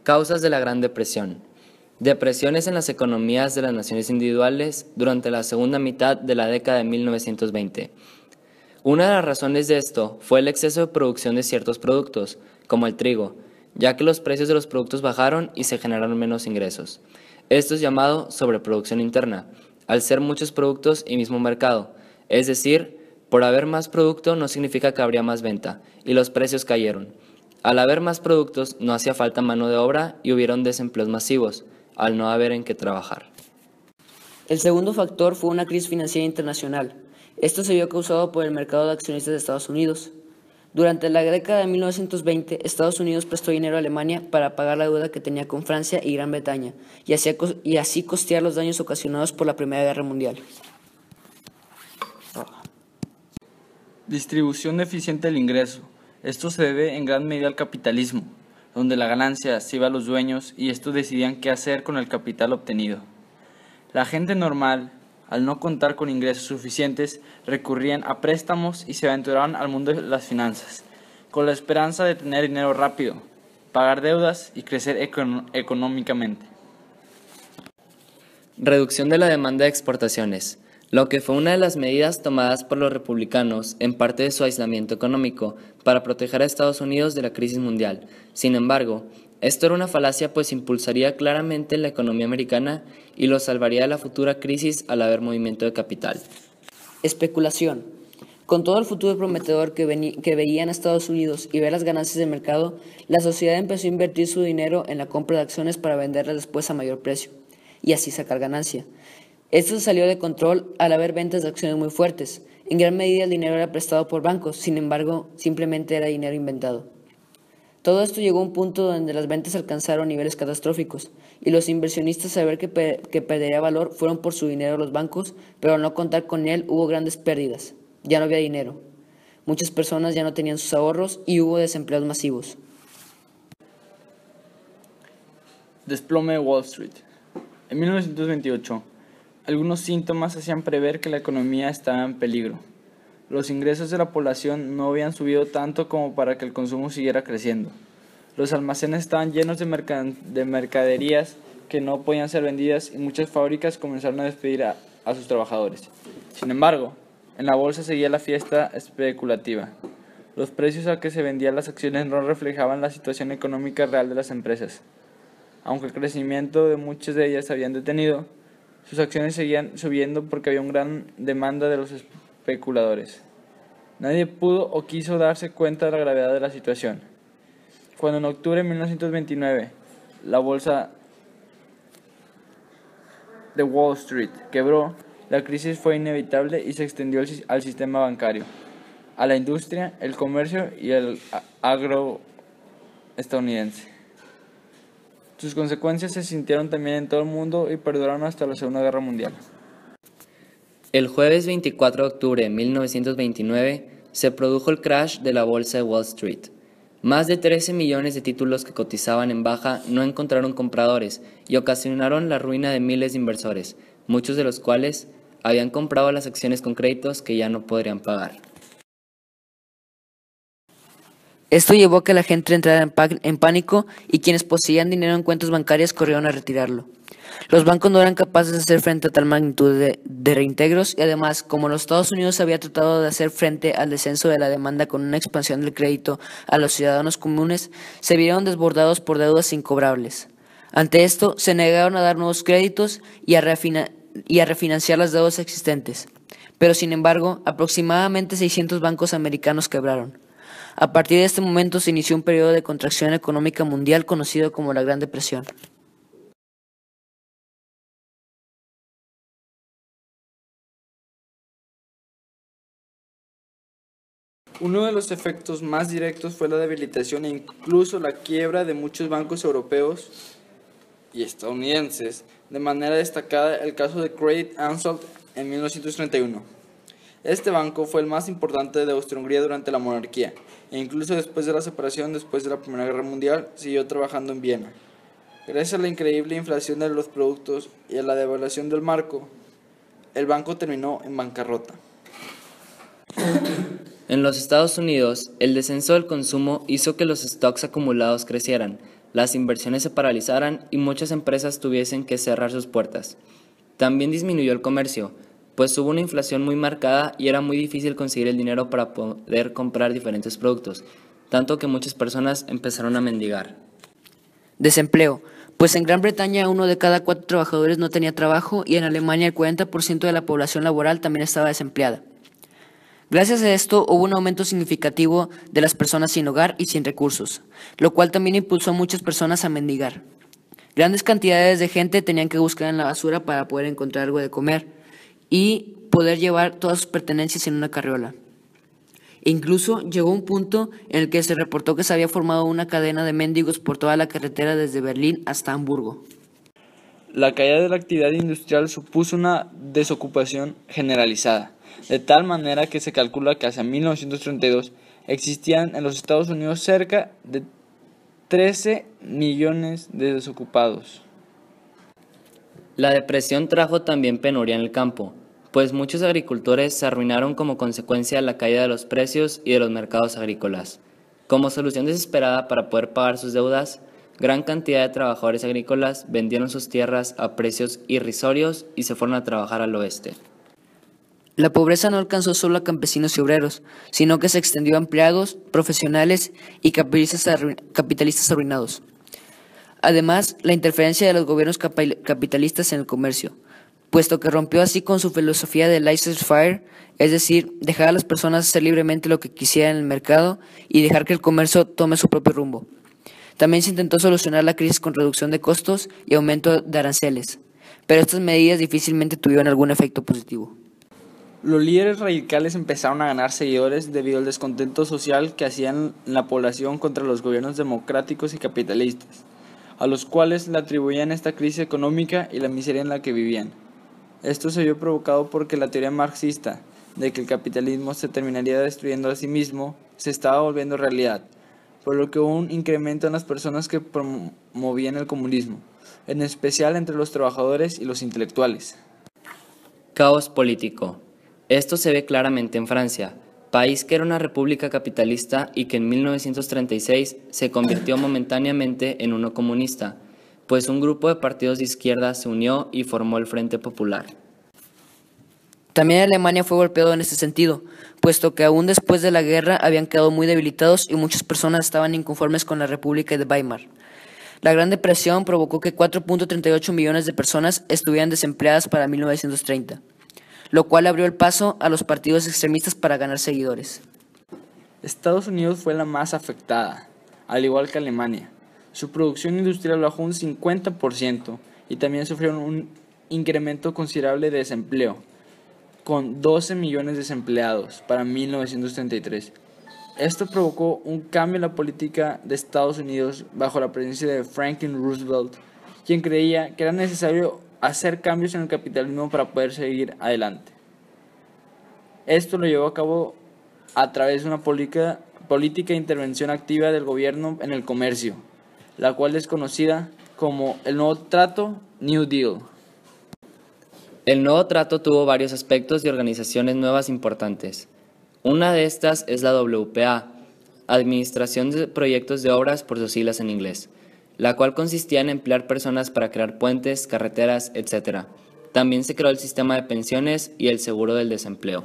Causas de la Gran Depresión. Depresiones en las economías de las naciones individuales durante la segunda mitad de la década de 1920. Una de las razones de esto fue el exceso de producción de ciertos productos, como el trigo, ya que los precios de los productos bajaron y se generaron menos ingresos. Esto es llamado sobreproducción interna, al ser muchos productos y mismo mercado, es decir, por haber más producto no significa que habría más venta, y los precios cayeron. Al haber más productos no hacía falta mano de obra y hubieron desempleos masivos, al no haber en qué trabajar. El segundo factor fue una crisis financiera internacional. Esto se vio causado por el mercado de accionistas de Estados Unidos. Durante la década de 1920, Estados Unidos prestó dinero a Alemania para pagar la deuda que tenía con Francia y Gran Bretaña, y así costear los daños ocasionados por la Primera Guerra Mundial. Distribución eficiente del ingreso. Esto se debe en gran medida al capitalismo, donde la ganancia se iba a los dueños y estos decidían qué hacer con el capital obtenido. La gente normal, al no contar con ingresos suficientes, recurrían a préstamos y se aventuraban al mundo de las finanzas, con la esperanza de tener dinero rápido, pagar deudas y crecer económicamente. Reducción de la demanda de exportaciones, lo que fue una de las medidas tomadas por los republicanos en parte de su aislamiento económico para proteger a Estados Unidos de la crisis mundial. Sin embargo, esto era una falacia pues impulsaría claramente la economía americana y lo salvaría de la futura crisis al haber movimiento de capital. Especulación. Con todo el futuro prometedor que veían Estados Unidos y ver las ganancias del mercado, la sociedad empezó a invertir su dinero en la compra de acciones para venderlas después a mayor precio, y así sacar ganancia. Esto se salió de control al haber ventas de acciones muy fuertes. En gran medida el dinero era prestado por bancos, sin embargo, simplemente era dinero inventado. Todo esto llegó a un punto donde las ventas alcanzaron niveles catastróficos, y los inversionistas al ver que perdería valor fueron por su dinero a los bancos, pero al no contar con él hubo grandes pérdidas. Ya no había dinero. Muchas personas ya no tenían sus ahorros y hubo desempleos masivos. Desplome de Wall Street. En 1928, algunos síntomas hacían prever que la economía estaba en peligro. Los ingresos de la población no habían subido tanto como para que el consumo siguiera creciendo. Los almacenes estaban llenos de mercaderías que no podían ser vendidas y muchas fábricas comenzaron a despedir a sus trabajadores. Sin embargo, en la bolsa seguía la fiesta especulativa. Los precios a que se vendían las acciones no reflejaban la situación económica real de las empresas. Aunque el crecimiento de muchas de ellas habían detenido, sus acciones seguían subiendo porque había una gran demanda de los especuladores. Nadie pudo o quiso darse cuenta de la gravedad de la situación. Cuando en octubre de 1929 la bolsa de Wall Street quebró, la crisis fue inevitable y se extendió al sistema bancario, a la industria, el comercio y el agro estadounidense. Sus consecuencias se sintieron también en todo el mundo y perduraron hasta la Segunda Guerra Mundial. El jueves 24 de octubre de 1929 se produjo el crash de la bolsa de Wall Street. Más de 13 millones de títulos que cotizaban en baja no encontraron compradores y ocasionaron la ruina de miles de inversores, muchos de los cuales habían comprado las acciones con créditos que ya no podrían pagar. Esto llevó a que la gente entrara en pánico y quienes poseían dinero en cuentas bancarias corrieron a retirarlo. Los bancos no eran capaces de hacer frente a tal magnitud de reintegros y además, como los Estados Unidos había tratado de hacer frente al descenso de la demanda con una expansión del crédito a los ciudadanos comunes, se vieron desbordados por deudas incobrables. Ante esto, se negaron a dar nuevos créditos y a refinanciar las deudas existentes. Pero sin embargo, aproximadamente 600 bancos americanos quebraron. A partir de este momento se inició un periodo de contracción económica mundial conocido como la Gran Depresión. Uno de los efectos más directos fue la debilitación e incluso la quiebra de muchos bancos europeos y estadounidenses, de manera destacada el caso de Credit Ansalt en 1931. Este banco fue el más importante de Austria-Hungría durante la monarquía, e incluso después de la separación, después de la Primera Guerra Mundial, siguió trabajando en Viena. Gracias a la increíble inflación de los productos y a la devaluación del marco, el banco terminó en bancarrota. En los Estados Unidos, el descenso del consumo hizo que los stocks acumulados crecieran, las inversiones se paralizaran y muchas empresas tuviesen que cerrar sus puertas. También disminuyó el comercio, pues hubo una inflación muy marcada y era muy difícil conseguir el dinero para poder comprar diferentes productos, tanto que muchas personas empezaron a mendigar. Desempleo. Pues en Gran Bretaña 1 de cada 4 trabajadores no tenía trabajo y en Alemania el 40% de la población laboral también estaba desempleada. Gracias a esto hubo un aumento significativo de las personas sin hogar y sin recursos, lo cual también impulsó a muchas personas a mendigar. Grandes cantidades de gente tenían que buscar en la basura para poder encontrar algo de comer y poder llevar todas sus pertenencias en una carriola. Incluso llegó un punto en el que se reportó que se había formado una cadena de mendigos por toda la carretera desde Berlín hasta Hamburgo. La caída de la actividad industrial supuso una desocupación generalizada, de tal manera que se calcula que hacia 1932 existían en los Estados Unidos cerca de 13 millones de desocupados. La depresión trajo también penuria en el campo, pues muchos agricultores se arruinaron como consecuencia de la caída de los precios y de los mercados agrícolas. Como solución desesperada para poder pagar sus deudas, gran cantidad de trabajadores agrícolas vendieron sus tierras a precios irrisorios y se fueron a trabajar al oeste. La pobreza no alcanzó solo a campesinos y obreros, sino que se extendió a empleados, profesionales y capitalistas arruinados. Además, la interferencia de los gobiernos capitalistas en el comercio, puesto que rompió así con su filosofía de laissez-faire, es decir, dejar a las personas hacer libremente lo que quisieran en el mercado y dejar que el comercio tome su propio rumbo. También se intentó solucionar la crisis con reducción de costos y aumento de aranceles, pero estas medidas difícilmente tuvieron algún efecto positivo. Los líderes radicales empezaron a ganar seguidores debido al descontento social que hacían la población contra los gobiernos democráticos y capitalistas, a los cuales le atribuían esta crisis económica y la miseria en la que vivían. Esto se vio provocado porque la teoría marxista de que el capitalismo se terminaría destruyendo a sí mismo se estaba volviendo realidad, por lo que hubo un incremento en las personas que promovían el comunismo, en especial entre los trabajadores y los intelectuales. Caos político. Esto se ve claramente en Francia, país que era una república capitalista y que en 1936 se convirtió momentáneamente en uno comunista, pues un grupo de partidos de izquierda se unió y formó el Frente Popular. También Alemania fue golpeado en este sentido, puesto que aún después de la guerra habían quedado muy debilitados y muchas personas estaban inconformes con la República de Weimar. La Gran Depresión provocó que 4.38 millones de personas estuvieran desempleadas para 1930, lo cual abrió el paso a los partidos extremistas para ganar seguidores. Estados Unidos fue la más afectada, al igual que Alemania. Su producción industrial bajó un 50% y también sufrieron un incremento considerable de desempleo, con 12 millones de desempleados para 1933. Esto provocó un cambio en la política de Estados Unidos bajo la presidencia de Franklin Roosevelt, quien creía que era necesario hacer cambios en el capitalismo para poder seguir adelante. Esto lo llevó a cabo a través de una política de intervención activa del gobierno en el comercio, la cual es conocida como el Nuevo Trato New Deal. El nuevo trato tuvo varios aspectos y organizaciones nuevas importantes. Una de estas es la WPA, Administración de Proyectos de Obras por sus siglas en inglés, la cual consistía en emplear personas para crear puentes, carreteras, etc. También se creó el sistema de pensiones y el seguro del desempleo.